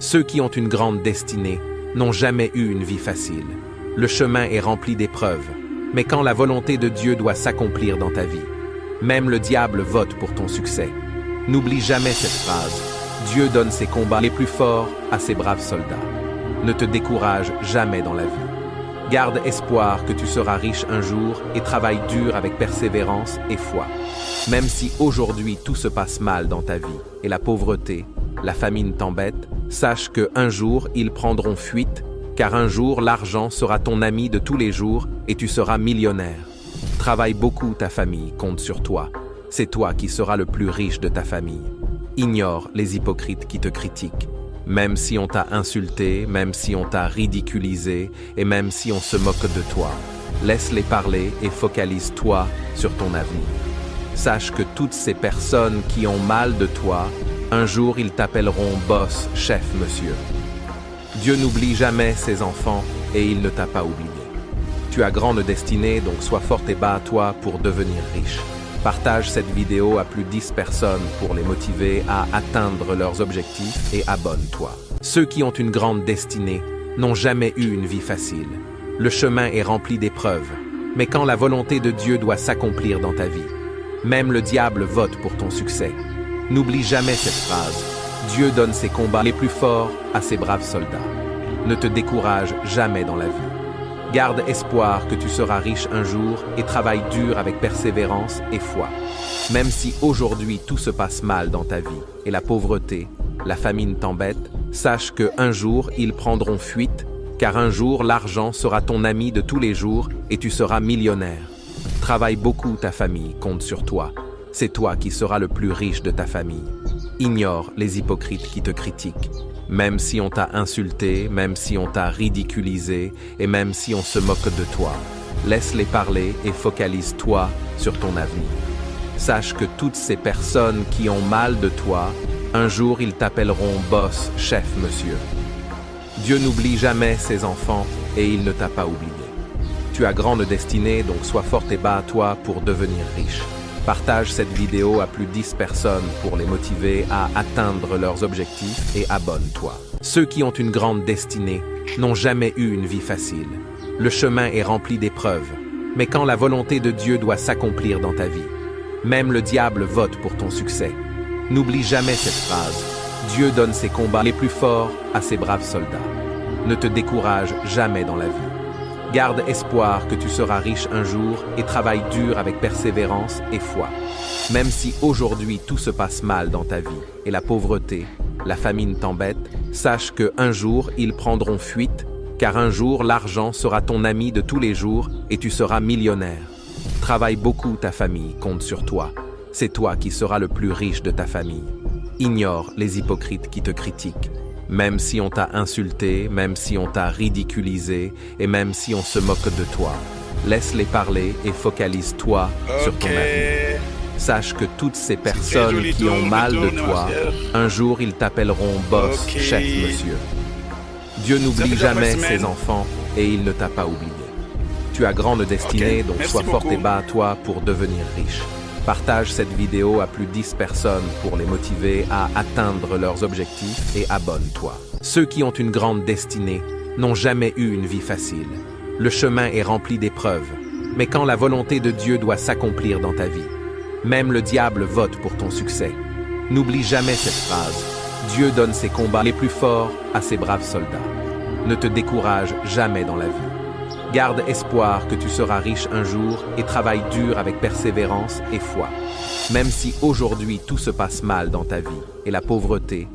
Ceux qui ont une grande destinée n'ont jamais eu une vie facile. Le chemin est rempli d'épreuves, mais quand la volonté de Dieu doit s'accomplir dans ta vie, même le diable vote pour ton succès. N'oublie jamais cette phrase. Dieu donne ses combats les plus forts à ses braves soldats. Ne te décourage jamais dans la vie. Garde espoir que tu seras riche un jour et travaille dur avec persévérance et foi. Même si aujourd'hui tout se passe mal dans ta vie et la pauvreté, la famine t'embête, sache qu'un jour ils prendront fuite, car un jour l'argent sera ton ami de tous les jours et tu seras millionnaire. Travaille beaucoup, ta famille compte sur toi. C'est toi qui seras le plus riche de ta famille. Ignore les hypocrites qui te critiquent. Même si on t'a insulté, même si on t'a ridiculisé et même si on se moque de toi, laisse-les parler et focalise-toi sur ton avenir. Sache que toutes ces personnes qui ont mal de toi, un jour ils t'appelleront boss, chef, monsieur. Dieu n'oublie jamais ses enfants et il ne t'a pas oublié. Tu as grande destinée, donc sois forte et bats-toi pour devenir riche. Partage cette vidéo à plus de 10 personnes pour les motiver à atteindre leurs objectifs et abonne-toi. Ceux qui ont une grande destinée n'ont jamais eu une vie facile. Le chemin est rempli d'épreuves, mais quand la volonté de Dieu doit s'accomplir dans ta vie, même le diable vote pour ton succès. N'oublie jamais cette phrase. Dieu donne ses combats les plus forts à ses braves soldats. Ne te décourage jamais dans la vie. Garde espoir que tu seras riche un jour et travaille dur avec persévérance et foi. Même si aujourd'hui tout se passe mal dans ta vie et la pauvreté, la famine t'embête, sache qu'un jour ils prendront fuite, car un jour l'argent sera ton ami de tous les jours et tu seras millionnaire. Travaille beaucoup, ta famille compte sur toi. C'est toi qui seras le plus riche de ta famille. Ignore les hypocrites qui te critiquent. Même si on t'a insulté, même si on t'a ridiculisé et même si on se moque de toi, laisse-les parler et focalise-toi sur ton avenir. Sache que toutes ces personnes qui ont mal de toi, un jour ils t'appelleront boss, chef, monsieur. Dieu n'oublie jamais ses enfants et il ne t'a pas oublié. Tu as grande destinée, donc sois forte et bats-toi pour devenir riche. Partage cette vidéo à plus de 10 personnes pour les motiver à atteindre leurs objectifs et abonne-toi. Ceux qui ont une grande destinée n'ont jamais eu une vie facile. Le chemin est rempli d'épreuves, mais quand la volonté de Dieu doit s'accomplir dans ta vie, même le diable vote pour ton succès. N'oublie jamais cette phrase. Dieu donne ses combats les plus forts à ses braves soldats. Ne te décourage jamais dans la vie. Garde espoir que tu seras riche un jour et travaille dur avec persévérance et foi. Même si aujourd'hui tout se passe mal dans ta vie et la pauvreté, la famine t'embête, sache qu'un jour ils prendront fuite, car un jour l'argent sera ton ami de tous les jours et tu seras millionnaire. Travaille beaucoup, ta famille compte sur toi. C'est toi qui seras le plus riche de ta famille. Ignore les hypocrites qui te critiquent. Même si aujourd'hui tout se passe mal dans ta vie et la pauvreté, la famine t'embête, sache qu'un jour ils prendront fuite, car un jour l'argent sera ton ami de tous les jours et tu seras millionnaire. Garde espoir que tu seras riche un jour et travaille dur avec persévérance et foi. Même si aujourd'hui tout se passe mal dans ta vie et la pauvreté, la famine t'embête, sache qu'un jour ils prendront fuite, car un jour l'argent sera ton ami de tous les jours et tu seras millionnaire. Travaille beaucoup, ta famille compte sur toi. C'est toi qui seras le plus riche de ta famille. Ignore les hypocrites qui te critiquent. Même si on t'a insulté, même si on t'a ridiculisé et même si on se moque de toi, laisse-les parler et focalise-toi sur ton avenir. Sache que toutes ces personnes qui ont mal de toi, un jour ils t'appelleront boss, chef, monsieur. Dieu n'oublie jamais ses enfants et il ne t'a pas oublié. Tu as grande destinée, donc sois forte et bats-toi pour devenir riche. Partage cette vidéo à plus de 10 personnes pour les motiver à atteindre leurs objectifs et abonne-toi. Ceux qui ont une grande destinée n'ont jamais eu une vie facile. Le chemin est rempli d'épreuves, mais quand la volonté de Dieu doit s'accomplir dans ta vie, même le diable vote pour ton succès. N'oublie jamais cette phrase. Dieu donne ses combats les plus forts à ses braves soldats. Ne te décourage jamais dans la vie. Garde espoir que tu seras riche un jour et travaille dur avec persévérance et foi. Même si aujourd'hui tout se passe mal dans ta vie et la pauvreté,